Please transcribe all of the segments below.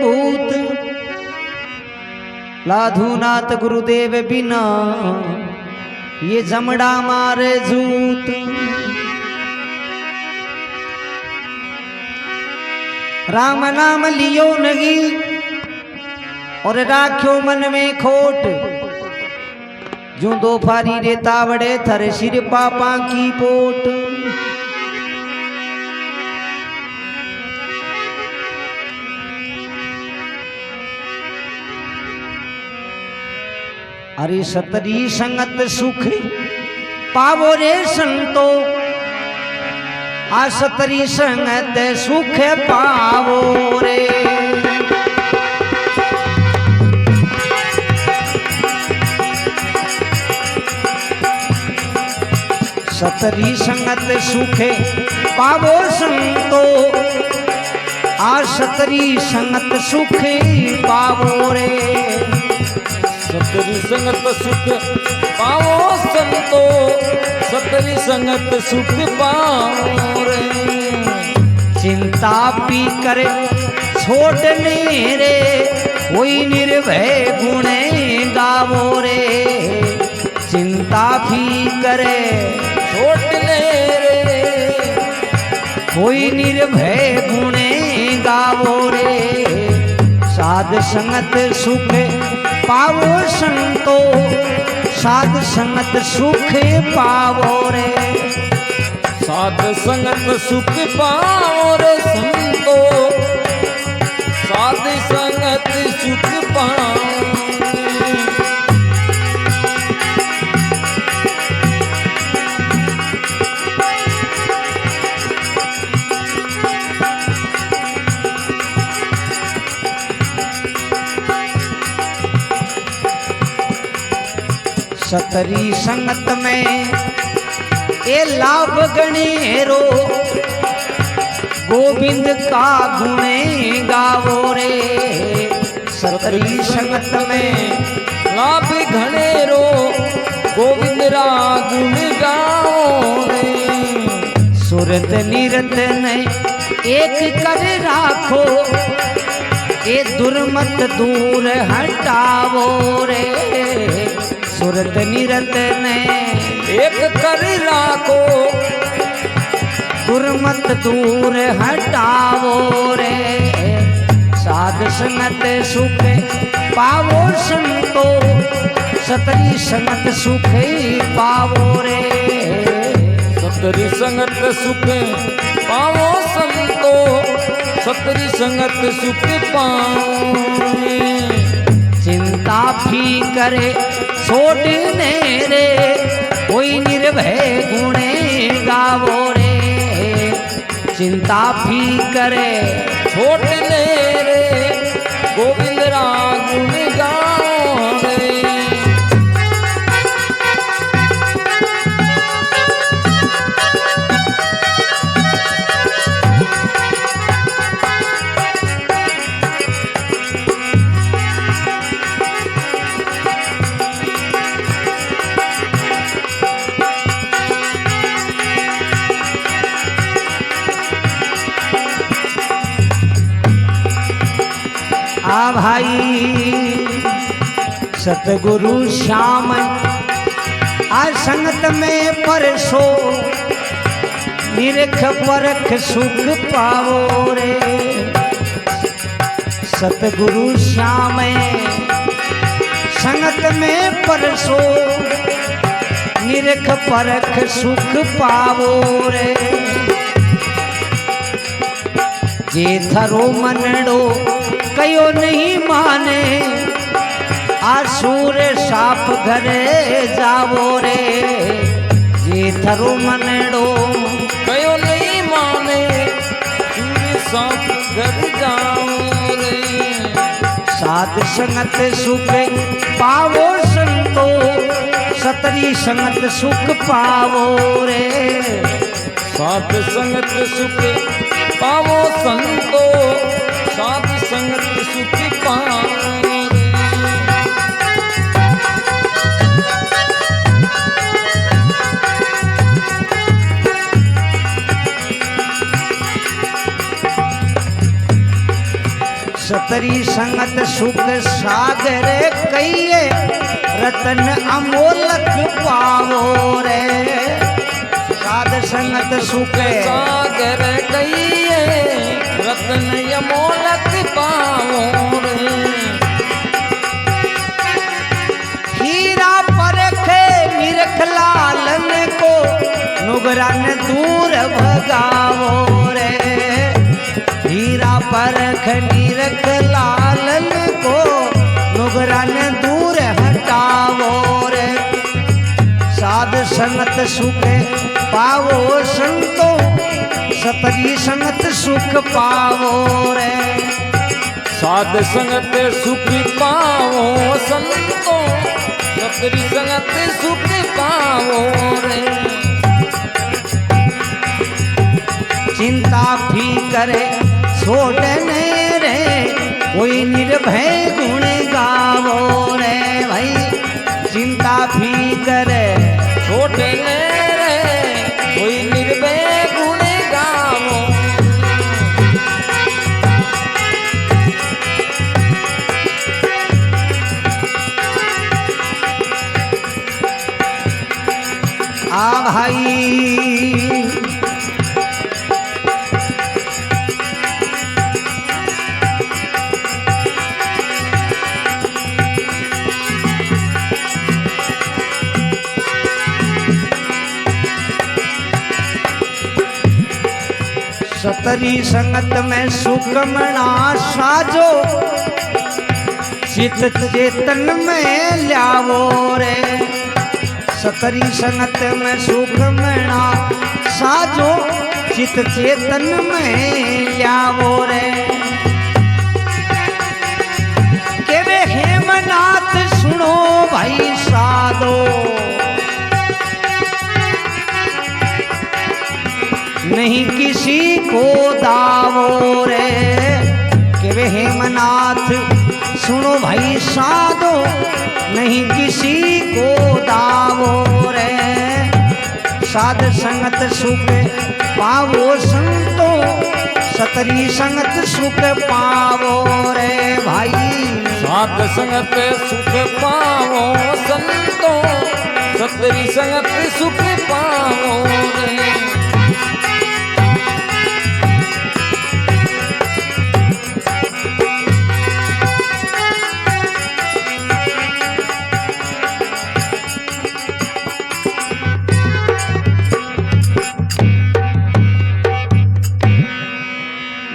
भूत लाधुनाथ गुरुदेव बिना ये जमड़ा मारे जूत। राम नाम लियो नगी और राख्यो मन में खोट, जो दो फारी रे तावड़े थर सिर पापा की पोट। अरे सतरी संगत सुख पावो रे संतो, आ सतरी संगत सुख पावो रे। सतरी संगत सुख पावो संतो, आ सतरी संगत सुख पावो रे। सतरी संगत सुख पावो संतो, सतरी संगत सुख पावो रे। चिंता पी करे छोड़ने रे, वही निर्भय गुणे गावो रे। चिंता पी करे छोड़ने रे, कोई निर्भय गुणे गावो रे। साध संगत सुख पावो संतो, साध संगत सुख पावो रे। साध संगत सुख पावो रे संतो, साध संगत सुख पावो। सतरी संगत में ए लाभ गणेरो, गोविंद का गुणे गावो रे। सतरी संगत में लाभ घनेरो, गोविंद रा गुण गाओ रे। सुरत निरत ने एक कर राखो, ए दुर्मत दूर हटावो रे। सुरत निरत ने एक कर राखो, दुर्मत दूर हटावो रे। साध संगत सुख पावो संतो, सतरी संगत सुख पावो रे। सतरी संगत सुख पावो संतो, सतरी संगत सुख पावो रे। चिंता फी करे छोड़ने रे, कोई निर्भय गुणे गावो रे। चिंता फी करे छोड़ने रे, गोविंद रा गुण गाओ रे। आ भाई सतगुरु श्याम आ संगत में परसो, निरख परख सुख पावो रे। सतगुरु श्याम संगत में परसो, निरख परख सुख पावो रे। जे थरो मनड़ो कयो नहीं माने, आसूर साप घरे जावो रे। जे थरो मनड़ो कयो नहीं माने, सूर साप घर जाओ रे। साध संगत सुख पावो संतो, सतरी संगत सुख पावो रे। साध संगत सुख पावो संतो, साध संगत सुख पावो रे। सतरी संगत सुख सागर कहिए रतन अमोलक पावो रे साध संगत सुख सागर कहिए रतन अमोलक पावो रे हीरा परखे निरख लालन को नुगरन दूर भगावो रे हीरा परख निरख लालन को नुगरन दूर हटावो रे साध संगत सुख पावो संतो सतरी संगत सुख पावो रे साध संगत सुख पावो संतो सतरी संगत सुख पावो रे चिंता फिकर छोड़ने रे कोई निर्भय गुण गावो रे भाई चिंता फिकर छोड़ने रे कोई निर्भय गुण गावो आ भाई सतरी संगत में सुखमना साजो चित चेतन में ल्यावो रे सतरी संगत में सुखमना साजो चित चेतन में ल्यावो रे के वे हेमनाथ सुनो भाई साधो नहीं किसी को दावो रे के वे हेमनाथ सुनो भाई साधो नहीं किसी को दावो रे साध संगत सुख पावो संतो सतरी संगत सुख पावो रे भाई साध संगत सुख पावो संतो सतरी संगत सुख पावो रे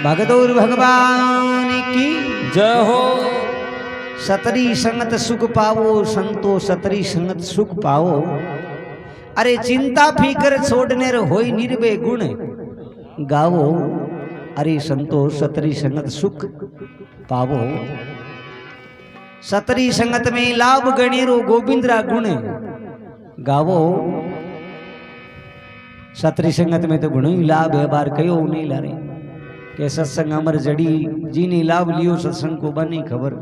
भगदौर भगवान की जय हो सतरी संगत सुख पावो संतो सतरी संगत सुख पावो अरे चिंता फिकर छोड़ने होई निर्भय गुण गावो अरे संतो सतरी संगत सुख पावो सतरी संगत में लाभ गणेरो गोविंदरा गुण गावो सतरी संगत में तो गुण ही लाभ है बार कयो नहीं ला रहे के सत्संग अमर जड़ी जी ने लाभ लियो सत्संग को बनी खबर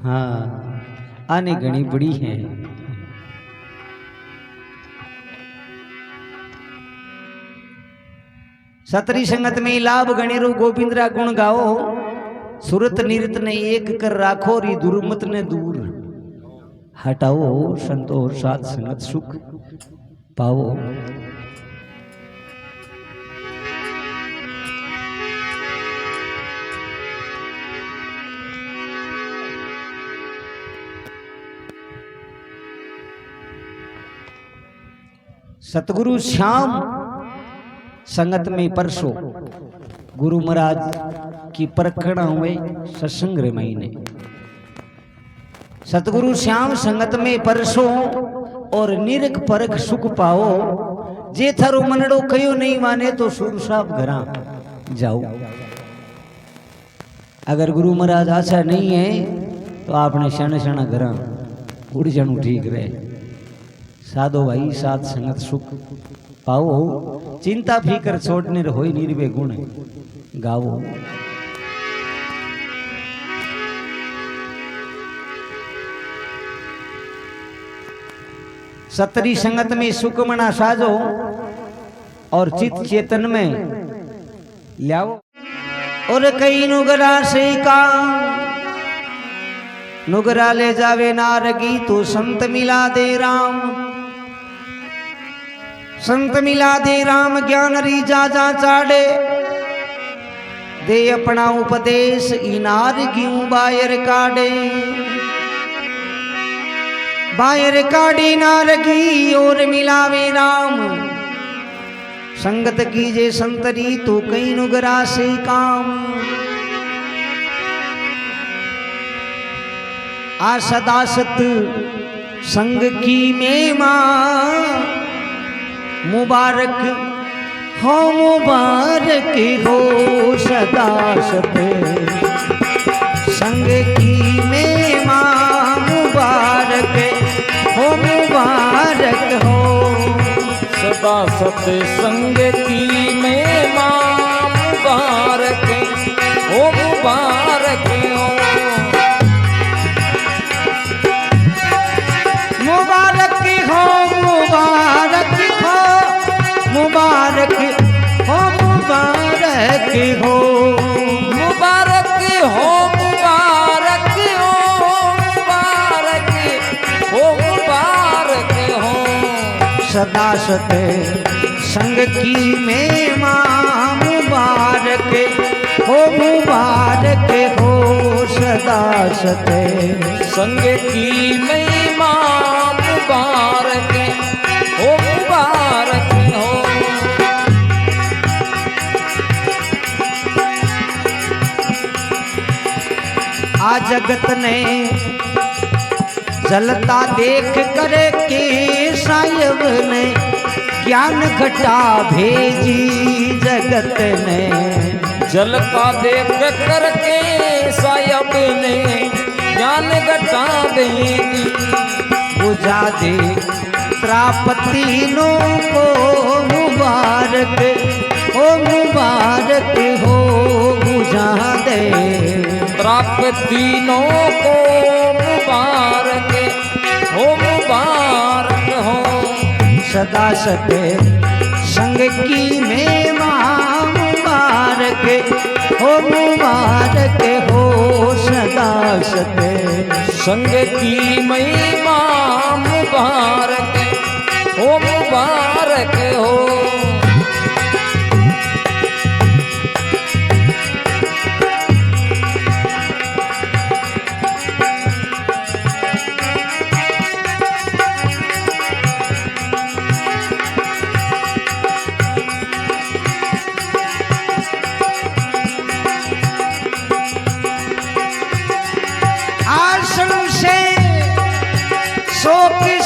हाँ आने घनी बड़ी है सतरी संगत में लाभ गणेरो गोविंदरा गुण गाओ सुरत निरत ने एक कर राखो री दुर्मत ने दूर हटाओ संतोष साथ संगत सुख पाओ सतगुरु श्याम संगत में परसों गुरु महाराज की परखना हुए सत्संग रे महीने सतगुरु श्याम संगत में परसों और निरख परख सुख पाओ जे थारो मनड़ो कयो नहीं माने तो सुर साहब घरा जाओ अगर गुरु महाराज आशा नहीं है तो आपने शण शण घरा उड़ जाणु ठीक रहे साधो भाई साथ संगत सुख पाओ चिंता फिकर छोड़ने होई निर्भय गुण गावो सतरी संगत में सुख मना साजो और चित चेतन में ल्याओ और कई नुगरा से का नुगरा ले जावे नारगी तो संत मिला दे राम, संत मिला दे राम ज्ञान री जा जा चाड़े दे अपना उपदेश इनार क्यों बायर काड़े, बायर काड़ी नारगी और मिलावे राम, संगत कीजे संतरी तो कई नुगरा से काम। आ सदा सत संग की मेमा मुबारक हो, मुबारक हो सदा सत संग की मेमा मुबारक हो, मुबारक हो सदा सत संग की मेमा मुबारक हो, मुबारक हो मुबारक हो, मुबारक हो, मुबारक हो, मुबारक हो, मुबारक हो, मुबारक हो, मुबारक हो, मुबारक हो सदा सत संग की मेमा मुबारक हो, मुबारक हो सदा सत संग की महिमा मुबारक हो, मुबारक हो आ जगत ने जलता देख कर के सायब ने ज्ञान घटा भेजी, जगत ने जलता देख करके सायब ने ज्ञान घटा भेजी, बुझा दे त्रापतीनों को मुबारक हो, मुबारक हो बुझा दे प्राप्तिनों को मुबारक हो, मुबारक हो सदा सत संग की मेमा मुबारक हो, मुबारक हो सदा सत संग की महिमा मुबारक हो, मुबारक हो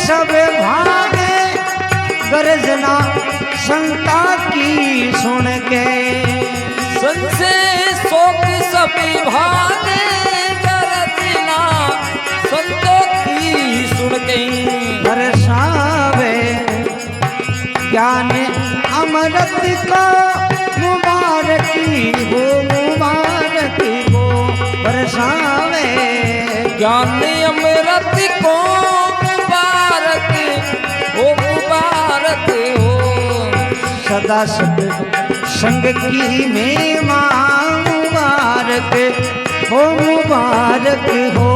सब भागे गर्जना संता की सुन के, संसे शोक सभी भागे गर्जना संतों की सुन के, बरसावे ज्ञान अमृत को मुबारकी हो, मुबारकी हो बरसावे ज्ञान अमृत को मुबारक हो, मुबारक हो सदा सत संग की मेमा मुबारक हो, मुबारक हो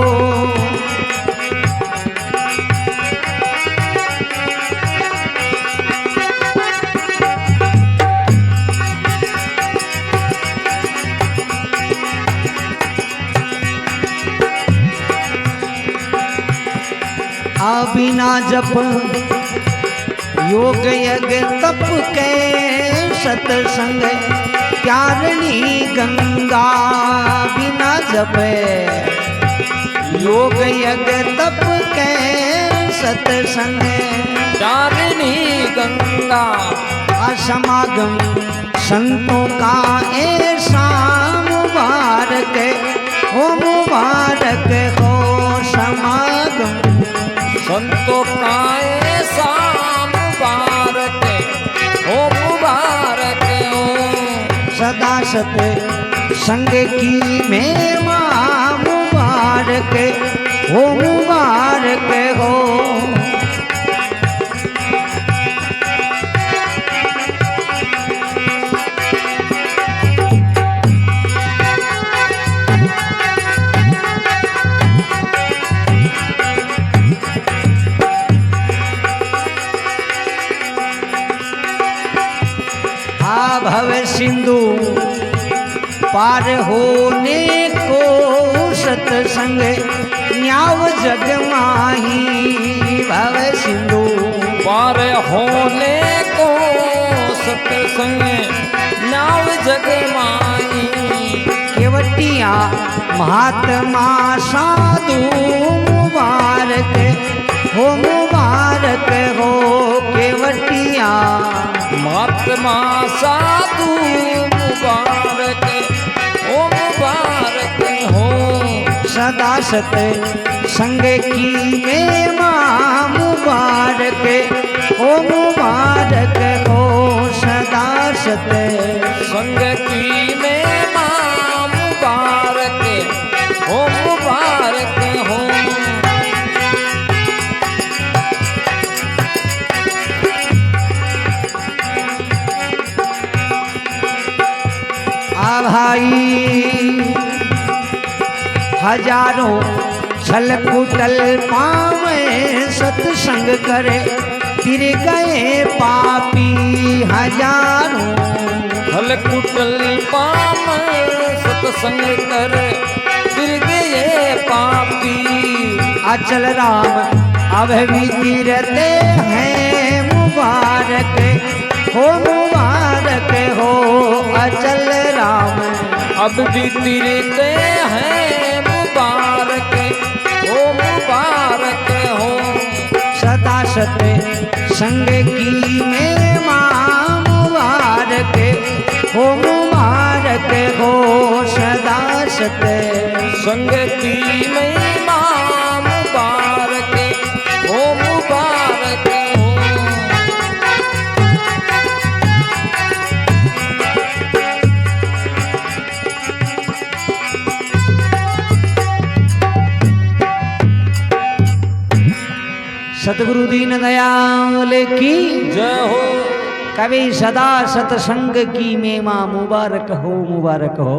बिना जप योग यज्ञ तप के सत्संग त्यारणी गंगा, बिना जप योग यज्ञ तप के सत्संग त्यारणी गंगा, असमागम संतों का ऐसा मुबारक हो, मुबारक हो समागम संतों का ऐसा मुबारक हो, मुबारक हो सदा सत संग की मेमा मुबारक हो, मुबारक हो पार होने को सत्संग न्याव जग माही भव सिंधु पार होने को सत्संग नाव जग माई केवटिया महात्मा साधु मुबारक हो केवटिया महात्मा साधु मुबारक हो सदा सत संग की में मां मुबारक हो सदा सत संग की में मां मुबारक हो आ भाई हजारों छल कुटल पावे सत्संग करे तिर गए पापी हजारों हल कुटल पाम सत्संग कर तिर गए पापी अचल राम अब भी तीरते हैं मुबारक हो अचल राम अब भी तीरते हैं मुबारक हो सदा सत संग की में मां मुबारक हो सदा सत संग की में मां मुबारक हो सतगुरु दीन दयाल की जय हो कभी सदा सत्संग की मेमा मुबारक हो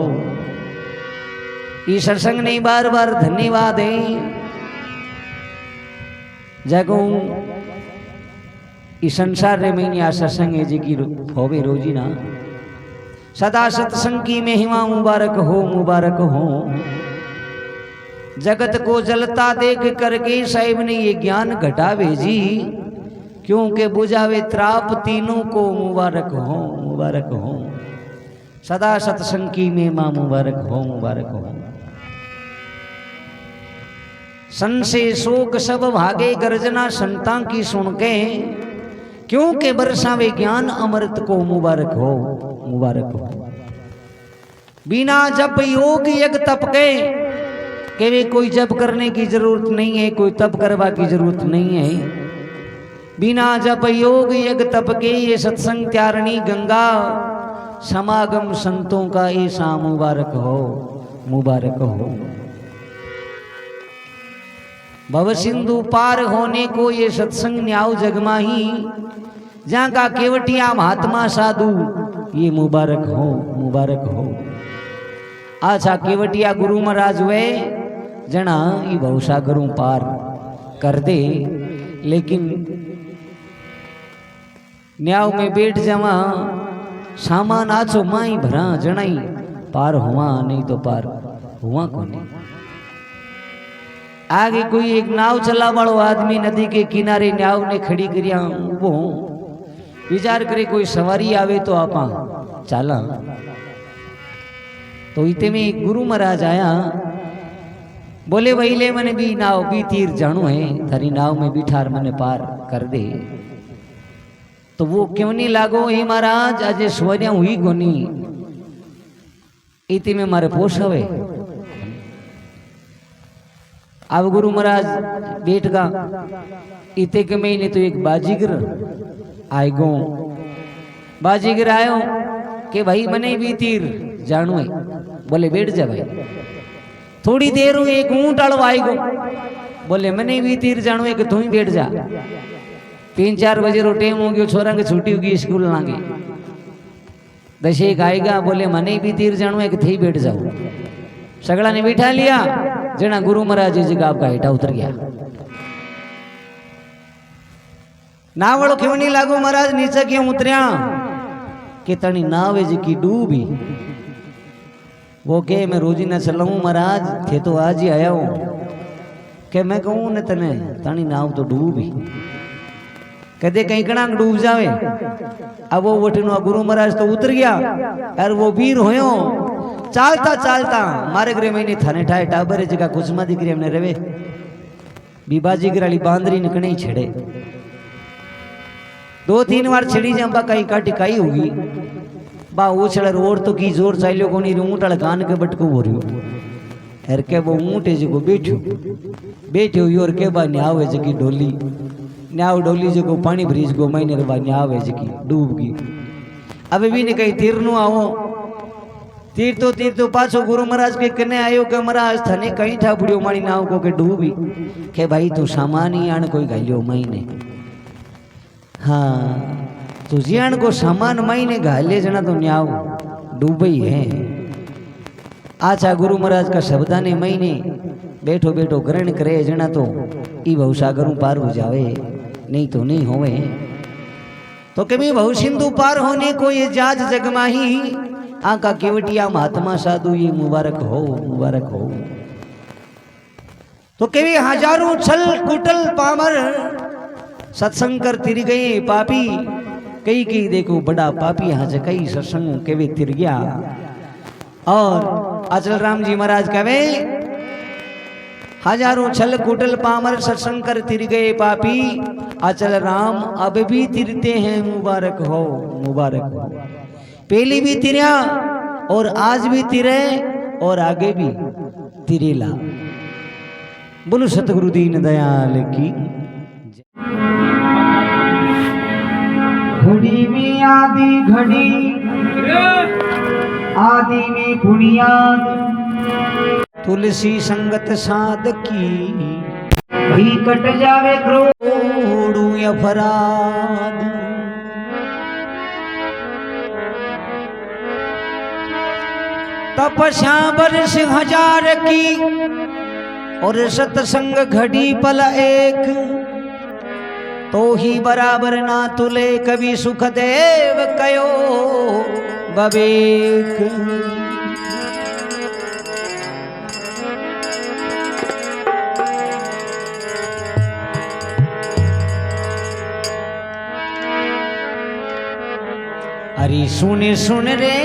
ये सत्संग ने बार बार धन्यवाद है जगो इस संसार रे में आ सत्संग है जी की होवे रोजी ना सदा सत्संग की महिमा मुबारक हो जगत को जलता देख करके साहिब ने ये ज्ञान घटावे जी क्योंकि बुझावे त्राप तीनों को मुबारक हो सदा सत्संग की महिमा मुबारक हो सन से शोक सब भागे गर्जना संतां की सुन के क्योंकि बरसावे ज्ञान अमृत को मुबारक हो बिना जप योग यज्ञ तप के भी कोई जप करने की जरूरत नहीं है, कोई तप करवा की जरूरत नहीं है। बिना जप योग यज्ञ तप के ये सत्संग त्यारणी गंगा समागम संतों का ऐसा मुबारक हो भव सिंधु पार होने को ये सत्संग न्याव जगमाही जहाँ का केवटिया महात्मा साधु ये मुबारक हो अच्छा केवटिया गुरु महाराज वे जना ये भवसागरों पार कर दे लेकिन न्याव में बैठ जावा सामान आछो माई भरा जनाई पार हुआ नहीं तो पार हुआ कोनी आगे कोई एक नाव चला वालो आदमी नदी के किनारे नाव ने खड़ी करिया वो विचार करे कोई सवारी आवे तो आपा चाला तो इतने में एक गुरु महाराज आया बोले वहीले मने भी नाव भी तीर जाणू है थारी नाव में बिठार मने पार कर दे तो वो क्यों नहीं लागो हे महाराज आज सोया हुई कोनी इतने में मारे पोषावे अब गुरु महाराज बैठ गा इतने के महीने तो एक बाजीगर आए गो बाजीगर आयो कि भाई मने भी तीर जानू है बोले बैठ जा भाई थोड़ी देर हुई एक ऊंट आलो आई गो बोले मने भी तीर जानू है कि तू ही बैठ जा 3-4 बजे रो टाइम हो गयो छोरा की छुट्टी होगी स्कूल लागे दशेक आएगा बोले मने भी तीर जानू है कि थी बैठ जाओ सगड़ा ने बिठा लिया जना गुरु महाराज जी का आपका हेठा उतर गया नावड़ो क्यों नहीं लागो महाराज नीचे क्यों उतरिया कि तनी नावे जी की डूबी वो के मैं रोजी ना चलाऊं महाराज थे तो आज ही आया हूं के मैं कहूं ने तने तानी नाव तो डूबी कहते कहीं कणाक डूब जावे अब वो वठनो गुरु महाराज तो उतर गया और वो वीर होयो चालता चालता मारे घरे महीने थाने ठाए टाबरे जगह कुछ मा दिकरी हमने रवे बीबाजी गिराली बांदरी ने कणे छेड़े 2-3 बार छेड़ी जंबा कई काटी काई होगी बा उछल रोड तो की जोर चालियो कोनी ऊंट अड़ कान के बटको हो रियो हर के वो ऊंट जको बैठो योर के बा न्यावे जकी डोली न्याव डोली जको पानी भरीज गो महीने रे बा न्यावे जकी डूब गई अब भी ने कई तीर नु आवो तीर तो पाछो गुरु महाराज के कने आयो के महाराज थने कहीं ठा बुड़ियो मारी नाव को के डूबी के भाई तू सामान ही आण कोई घालियो महीने हाँ तो जियान को सामान महीने घाले जना तो न्याव डूबई है आचा गुरु महाराज का शब्दा ने महीने बैठो बैठो ग्रहण करे जना तो ई भवसागर पार हो जावे नहीं तो नहीं होवे तो कभी भव सिंधु पार होने को ये जाज जगमाही आका केवटिया महात्मा साधु ये मुबारक हो तो कभी हजारों छल कुटल पामर सत्संग कर तिर गए पापी कई देखो बड़ा पापी यहाँ से कई सत्संग के वे तिर गया और अचल राम जी महाराज कहे हजारों छल कुटल पामर सत्संग कर तिर गए पापी अचल राम अब भी तिरते हैं मुबारक हो पहली भी तिरिया और आज भी तिरे और आगे भी तिरेला। बोलो सतगुरु दीन दयाल की। घड़ी में आदि घड़ी आदि में बुनियाद तुलसी संगत साध की भी कट जावे करोड़ों अपराध। तपस्या वर्ष 1000 की और सत्संग घड़ी पल एक तो ही बराबर ना तुले कभी सुखदेव कयो बबेक। अरे सुने सुन रे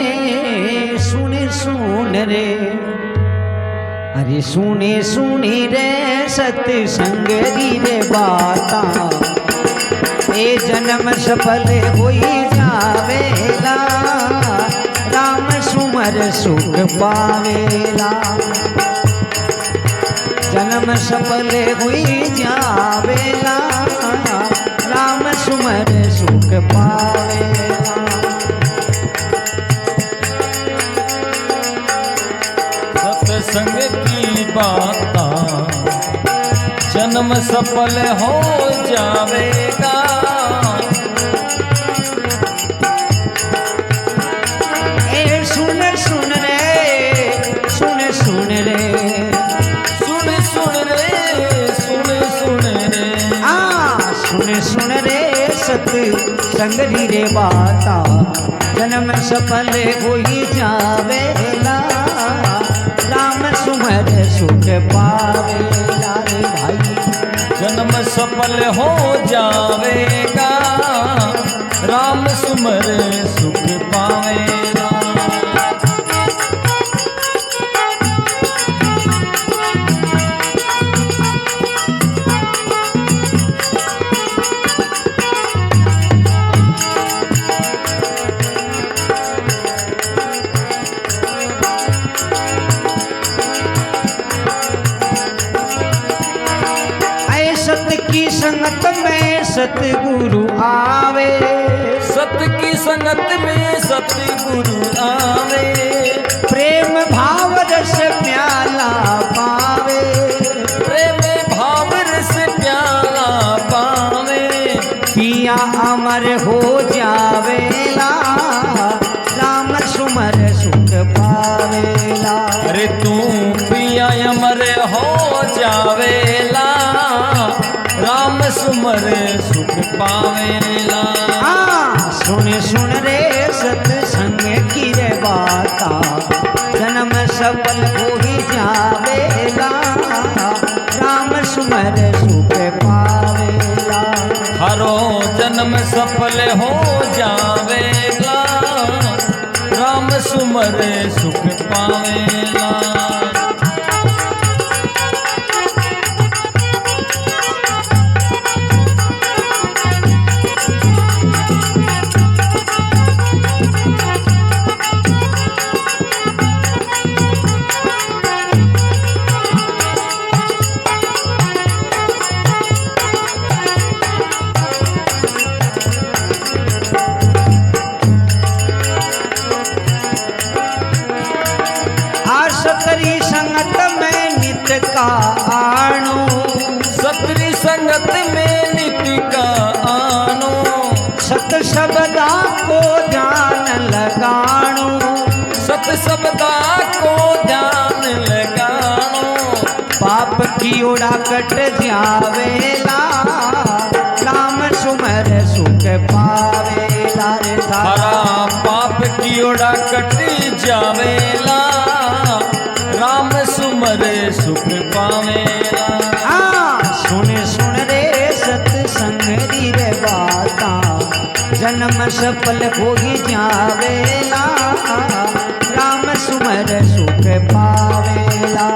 अरे सुने रे सत्संग रे बाता ए जन्म सफल होई जावेला राम सुमर सुख पावेला। जन्म सफल होई जावेला राम सुमर सुख पावेला। संग की बाता जन्म सफल हो जावेगा। ए सुन रे सुन रे सत्संग रे बाता जन्म सफल होई जावेला राम सुमर सुख पावेला रे भाई। जन्म सफल हो जावेगा राम सुमर सुख पावेगा। की संगत में सतगुरु आवे सत की संगत में सतगुरु आवे प्रेम भाव रस प्याला पावे प्रेम भाव रस प्याला पावे पिया अमर हो जावेला राम सुमर सुख पावेला। अरे तू पिया अमर हो जावेला राम सुमर सुख पावेला। सुन रे सत्संग की रे बाता जन्म सफल हो ही जावेला राम सुमर सुख पावेला हरो जन्म सफल हो जावेला राम सुमर सुख पावेला सतरी संगत में नित का आणो सतरी संगत में नित्य का आनो सत शब्दा को ध्यान लगाणो सत शब्दा को ध्यान लगानो पाप की ओड़ा कट जावेला राम सुमर सुख पावेला रे हरा पाप की ओड़ा कट जावेला राम सुमर सुख पावेला सुन सुन रे सत्संगरी रे बाता जन्म सफल हो ही जावेला राम सुमर सुख पावेला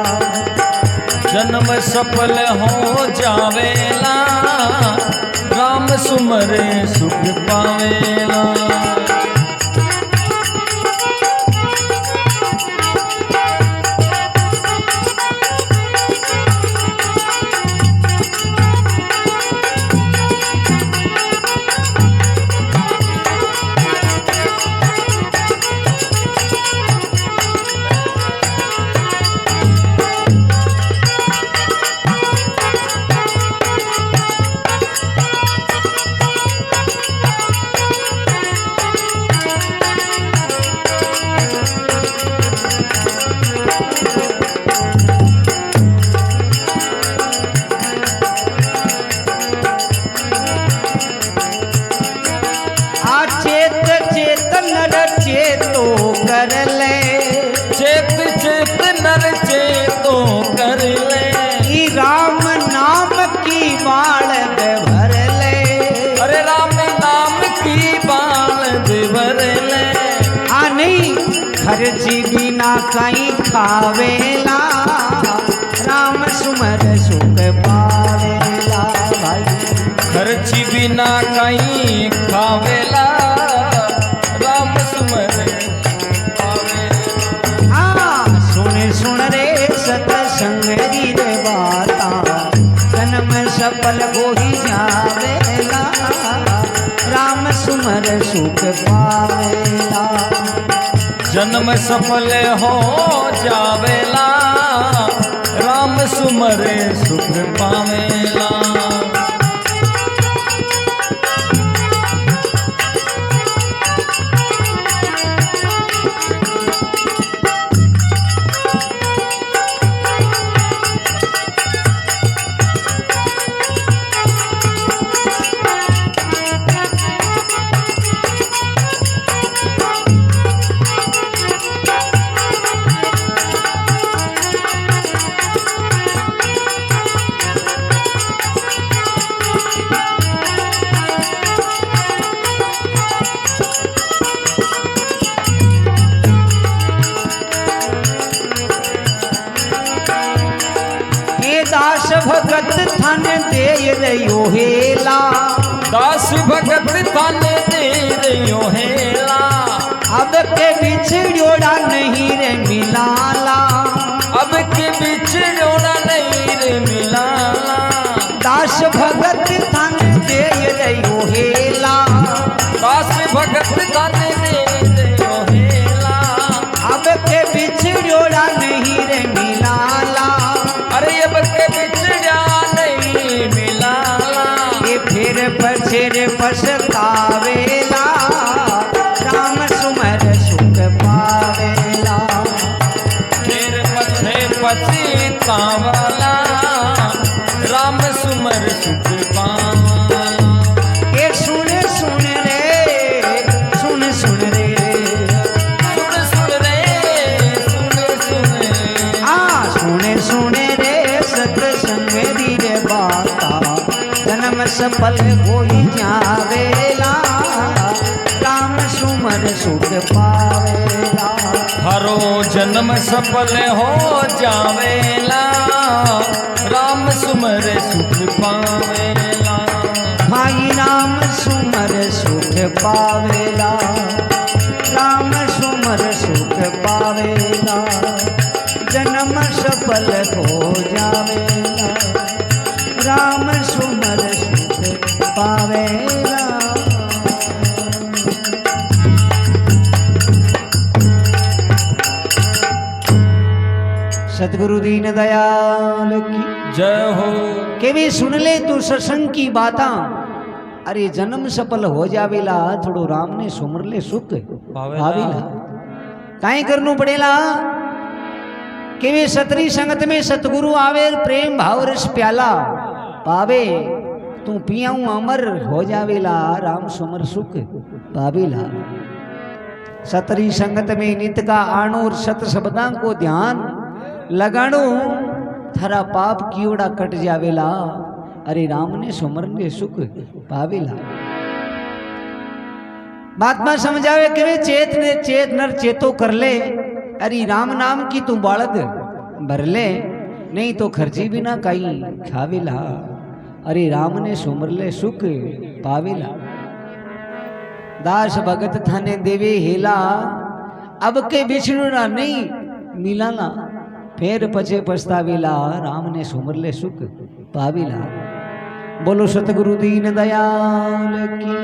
जन्म सफल हो जावेला राम सुमर सुख पावेला चेतो कर ले चेत चेत नर चेतो कर ले ई राम नाम की बाण भर ले अरे राम नाम की बाण भर ले आ नहीं खर्ची बिना कहीं खावेला राम सुमर सुख पावेला भाई खर्ची बिना कहीं खावेला राम सुमर सुन सुन रे सतसंगरी रे बाता जन्म सफल हो ही जावेला राम सुमर सुख पावेला जन्म सफल हो जावेला राम सुमर सुख पावेला दास भगत थन दे रयो हेला दास भगत थन दे रयो हेला अब के बिछड़ोड़ा नहीं रे मिलाला अब के बिछड़ोड़ा नहीं रे मिलाला दास भगत थन दे रयो हेला दास भगत थन दे रयो हेला अब के बिछड़ोड़ा नहीं रे मिलाला अरे अब के बिछड़ा नहीं मिलाला ये फिर पछेर पछतावेला राम सुमर सुख पावेला फिर पछे पछतावला राम सुमर सुख पावेला ये सुन सुन रे सुन सुन रे सुन सुन सफल होई जावेला राम सुमर सुख पावेला थारो जन्म सफल हो जावेला राम सुमर सुख पावेला भाई राम सुमर सुख पावेला राम सुमर सुख पावेला जन्म सफल हो जावेला राम सुमर सुख पावेला। सतगुरु दीन दयाल की जय हो। के भी सुन ले तू सत्संग की बाता अरे जन्म सफल हो जावेला थोड़ो राम ने सुमर ले सुख पावेला काई करनू पड़ेला के वे सतरी संगत में सतगुरु आवे प्रेम भाव रस प्याला पावे तू पियाऊ अमर हो जावेला राम सुमर सुख पावेला सतरी संगत में नित का आणो और सत शब्दां को ध्यान लगाणो थारा पाप कीवड़ा कट जावेला अरे राम ने सुमरन ले सुख पावेला। महात्मा समझावे के चेत ने चेत नर चेतो कर ले अरे राम नाम की तू बालद भर ले नहीं तो खर्ची भी ना कहीं खावेला अरे राम ने सुमर ले सुख पावेला। दास भगत थाने देवे हेला अब के बिछड़ू ना नहीं मिलाना फेर पछे पछतावेला राम ने सुमर ले सुख पावेला। बोलो सतगुरु दीन दयाल की।